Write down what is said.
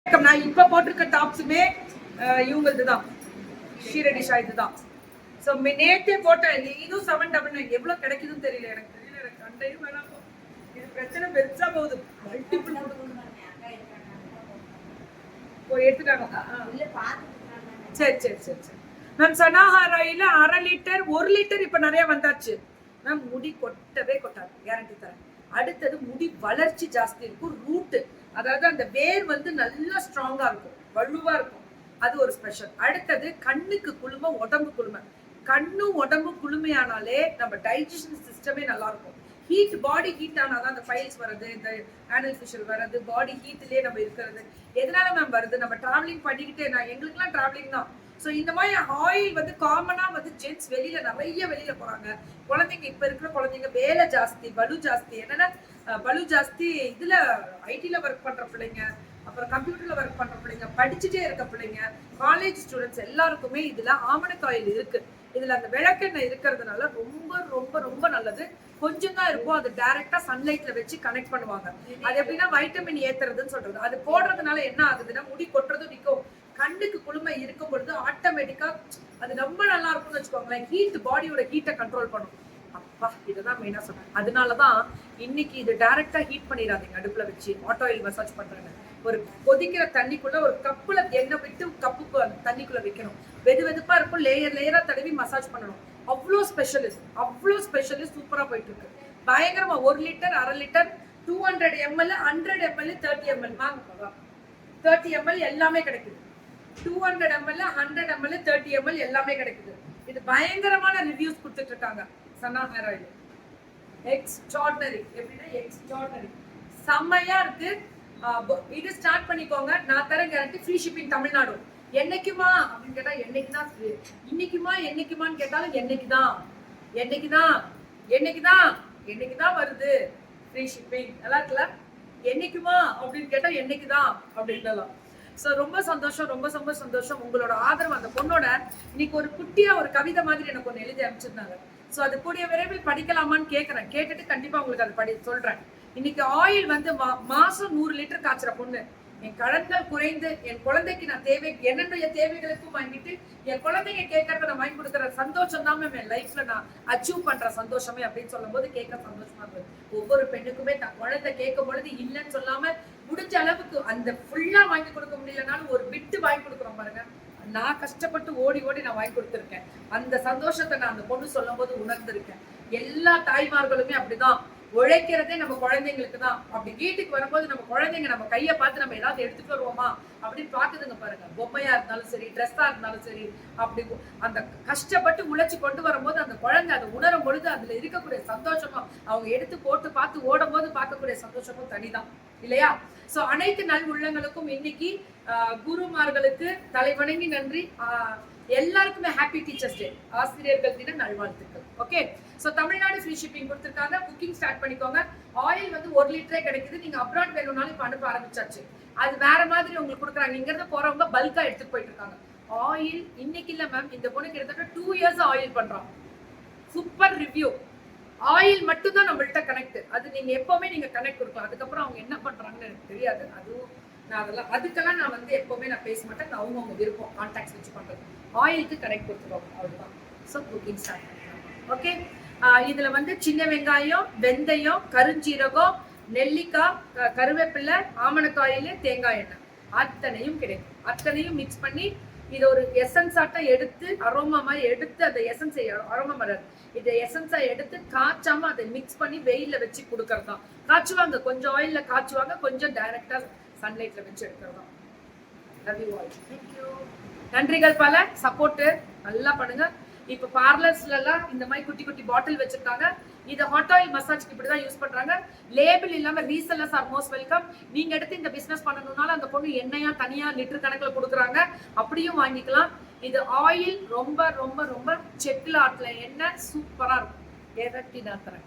நான் இப்ப போட்டிருக்க டாப்ஸுமே இவங்களது தான், ஷீரடி ஷா இதுதான். ஸோ நேற்றே போட்டேன். இதுவும் 799 எவ்வளவு கிடைக்குதுன்னு தெரியல எனக்கு கண்டையும் வேணாம். இது பிரச்சனை பெருசா போகுது. மல்டிபிள் எடுத்துட்டாங்க. சரி சரி சரி சரி மேம். சனாஹாராயில 1/2 லிட்டர் 1 லிட்டர் இப்ப நிறைய வந்தாச்சு மேம். முடி கொட்டவே கொட்டாது, கேரண்டி தரேன். அடுத்தது முடி வளர்ச்சி ஜாஸ்தி இருக்கும். ரூட், அதாவது அந்த வேர் வந்து நல்லா ஸ்ட்ராங்கா இருக்கும், வலுவா இருக்கும். அது ஒரு ஸ்பெஷல். அடுத்தது கண்ணுக்கு குளுமை, உடம்பு குளுமை. கண்ணு உடம்பு குளுமையானாலே நம்ம டைஜஷன் சிஸ்டமே நல்லா இருக்கும். ஹீட், பாடி ஹீட் ஆனாதான் அந்த ஃபைல்ஸ் வருது, இந்த ஆனல் ஃபிஷர் வருது, பாடி ஹீட்லயே நம்ம இருக்கிறது. எதனால மேம் வருது? நம்ம டிராவலிங் பண்ணிக்கிட்டே, நான் எங்களுக்குலாம் டிராவலிங் தான். ஸோ இந்த மாதிரி ஆயில் வந்து காமனா வந்து ஜென்ட்ஸ் வெளியில போறாங்க. குழந்தைங்க, இப்ப இருக்கிற குழந்தைங்க வேலை ஜாஸ்தி, பலு ஜாஸ்தி. என்னன்னா பலு ஜாஸ்தி. இதுல ஐடில ஒர்க் பண்ற பிள்ளைங்க, அப்புறம் கம்ப்யூட்டர்ல ஒர்க் பண்ற பிள்ளைங்க, படிச்சுட்டே இருக்க பிள்ளைங்க, காலேஜ் ஸ்டூடெண்ட்ஸ் எல்லாருக்குமே இதுல ஆமணக்கு ஆயில் இருக்கு. இதுல அந்த விளக்கெண்ணெய் இருக்கிறதுனால ரொம்ப ரொம்ப ரொம்ப நல்லது. கொஞ்சம் தான் இருக்கும், அது டைரக்டா சன்லைட்ல வச்சு கனெக்ட் பண்ணுவாங்க. அது எப்படின்னா வைட்டமின் ஏத்துறதுன்னு சொல்றது. அது போடுறதுனால என்ன ஆகுதுன்னா முடி கொட்டுறதும் நிற்கும். கண்ணுக்கு குளுமை இருக்கும் பொழுது ஆட்டோமேட்டிக்கா அது ரொம்ப நல்லா இருக்கும்னு வச்சுக்கோங்களேன். ஹீட், பாடியோட ஹீட்டை கண்ட்ரோல் பண்ணும். அப்பா, இதுதான் மெயினா சொன்னேன். அதனாலதான் இன்னைக்கு இது டைரக்டா ஹீட் பண்ணிடாதீங்க. அடுப்புல வச்சு ஆட்டோ ஆயில் மசாஜ் பண்றாங்க. ஒரு கொதிக்கிற தண்ணிக்குள்ள ஒரு கப்புல எண்ணெய் விட்டு கப்புக்கு தண்ணிக்குள்ள வைக்கணும். வெதுவெதுப்பா இருக்கும், லேயர் லேயரா தடவி மசாஜ் பண்ணணும். அவ்வளோ ஸ்பெஷலிஸ்ட் சூப்பரா போயிட்டு இருக்கு. பயங்கரமா 1 litre 1/2 litre 200 ml 100 ml 30 ml வாங்க. 30 ml எல்லாமே கிடைக்குது. 200 ml 100 ml 30 ml எல்லாமே கிடைக்குது. இது பயங்கரமான ரிவ்யூஸ் கொடுத்துட்டு இருக்காங்க. Sana hair oil extraordinary. எப்படின்னா எக்ஸ்ட்ராடினரி, செம்மையா இருக்கு. இது ஸ்டார்ட் பண்ணிக்கோங்க. நான் தர கேரண்டி. Free shipping Tamil Nadu. என்னைக்குமா அப்படின்னு கேட்டா என்னைக்குதான். என்னைக்குமான்னு கேட்டாலும் என்னைக்குதான் வருது. ஃப்ரீ ஷிப்பிங் நல்லா இருக்குல்ல. என்னைக்குமா அப்படின்னு கேட்டா என்னைக்குதான் அப்படின்னு. ஸோ ரொம்ப சந்தோஷம். உங்களோட ஆதரவு. அந்த பொண்ணோட இன்னைக்கு ஒரு குட்டியா ஒரு கவிதை மாதிரி எனக்கு ஒன்று எழுதி அனுப்பிச்சிருந்தாங்க. ஸோ அது கூடிய விரைவில் படிக்கலாமான்னு கேட்கறேன். கேட்டுட்டு கண்டிப்பா உங்களுக்கு அதை சொல்றேன். இன்னைக்கு ஆயில் வந்து மாசம் 100 லிட்டர் காய்ச்சுற பொண்ணு. என் கடன்கள் குறைந்து என் குழந்தைக்கு நான் என்னுடைய தேவைகளுக்கும் வாங்கிட்டு என் குழந்தைங்க கேட்கறத நான் வாங்கி கொடுக்குற சந்தோஷம் தான் என் லைஃப்ல நான் அச்சீவ் பண்ற சந்தோஷமே அப்படின்னு சொல்லும் போது கேட்க சந்தோஷமா இருக்கு. ஒவ்வொரு பெண்ணுக்குமே தன் குழந்தை கேட்கும் பொழுது இல்லைன்னு சொல்லாம முடிஞ்ச அளவுக்கு அந்த ஃபுல்லா வாங்கி கொடுக்க முடியலனாலும் ஒரு பிட்டு வாங்கி கொடுக்குறோம் பாருங்க. நான் கஷ்டப்பட்டு ஓடி நான் வாங்கி கொடுத்துருக்கேன். அந்த சந்தோஷத்தை நான் அந்த பொண்ணு சொல்லும் போது உணர்ந்திருக்கேன். எல்லா தாய்மார்களுமே அப்படிதான். உழைக்கிறதே நம்ம குழந்தைங்களுக்கு தான். அப்படி வீட்டுக்கு வரும்போது நம்ம குழந்தைங்க நம்ம கையை பார்த்து நம்ம ஏதாவது எடுத்துட்டு வருவோமா அப்படின்னு பாக்குதுங்க பாருங்க. பொம்மையா இருந்தாலும் சரி, ட்ரெஸ்ஸா இருந்தாலும் சரி, அப்படி அந்த கஷ்டப்பட்டு உழைச்சி கொண்டு வரும்போது அந்த குழந்தை அதை உணரும் பொழுது அதுல இருக்கக்கூடிய சந்தோஷமும், அவங்க எடுத்து போட்டு பார்த்து ஓடும் போது பார்க்கக்கூடிய சந்தோஷமும் தனிதான் இல்லையா? சோ அனைத்து நல் உள்ளங்களுக்கும் இன்னைக்கு குருமார்களுக்கு தலைவணங்கி நன்றி. எல்லாருக்குமே ஹாப்பி டீச்சர்ஸ் டே, ஆசிரியர்கள் தின நல்வாழ்த்துக்கள். Okay, so Tamil Nadu free shipping கொடுத்துருக்காங்க. புக்கிங் ஸ்டார்ட் பண்ணிக்கோங்க. ஆயில் வந்து 1 லிட்டரே கிடைக்குது. நீங்க அப்ராட் வேணும்னாலும் இப்ப அனுப்ப ஆரம்பிச்சாச்சு. அது வேற மாதிரி உங்களுக்கு கொடுக்குறாங்க. இங்க இருந்து போறவங்க பல்கா எடுத்துட்டு போயிட்டு இருக்காங்க. ஆயில் இன்னைக்கு இல்ல மேம், இந்த பொண்ணு கிட்டத்தட்ட 2 இயர்ஸ் ஆயில் பண்றோம். Super review. ஆயில் மட்டும் தான் நம்மள்ட்ட கனெக்ட். அது நீங்க எப்பவுமே நீங்க கனெக்ட் கொடுக்கலாம். அதுக்கப்புறம் அவங்க என்ன பண்றாங்கன்னு எனக்கு தெரியாது. அதுக்கெல்லாம் நான் வந்து எப்பவுமே நான் பேச மாட்டேன். அவங்க விருப்பம், கான்டாக்ட்ஸ் வச்சு பண்றது. ஆயிலுக்கு கனெக்ட் கொடுத்துருவாங்க, அவ்வளவுதான். ஸோ புக்கிங் ஸ்டார்ட் பண்ணலாம். ஓகே, இதுல வந்து சின்ன வெங்காயம், வெந்தயம், கருஞ்சீரகம், நெல்லிக்காய், கருவேப்பிலை, ஆமணக்காயில், தேங்காய் எண்ணெய் அத்தனையும் கிடைக்கும். அத்தனையும் மிக்ஸ் பண்ணி இதை ஒரு எசன்ஸ் ஆட்டம் எடுத்து அரோமா மாதிரி எடுத்து அந்த எசன்ஸ் அரோமா வராது. இதை எசன்ஸா எடுத்து காய்ச்சாம அதை மிக்ஸ் பண்ணி வெயில்ல வச்சு கொடுக்கறது தான். காய்ச்சுவாங்க, கொஞ்சம் ஆயில்ல காய்ச்சுவாங்க, கொஞ்சம் டைரக்டா சன்லைட்ல வச்சு எடுக்கிறது தான். Love you all. தேங்க்யூ. நன்றிகள் பல. சப்போர்ட் நல்லா பண்ணுங்க. இப்ப பார்லர்ஸ்ல எல்லாம் இந்த மாதிரி குட்டி குட்டி பாட்டில் வச்சிருக்காங்க. இதை ஹாட் ஆயில் மசாஜ்க்கு இப்படிதான் யூஸ் பண்றாங்க. லேபிள் இல்லாம ரீசெல்லர்ஸ் ஆர் மோஸ்ட் வெல்கம். நீங்க எடுத்து இந்த பிசினஸ் பண்ணணும்னால அந்த பொண்ணு எண்ணெயா தனியா லிட்டர் கணக்குல கொடுக்குறாங்க, அப்படியும் வாங்கிக்கலாம். இது ஆயில் ரொம்ப ரொம்ப ரொம்ப செக்குல ஆட்டல எண்ணெய் சூப்பரா இருக்கும். நான் தரேன்.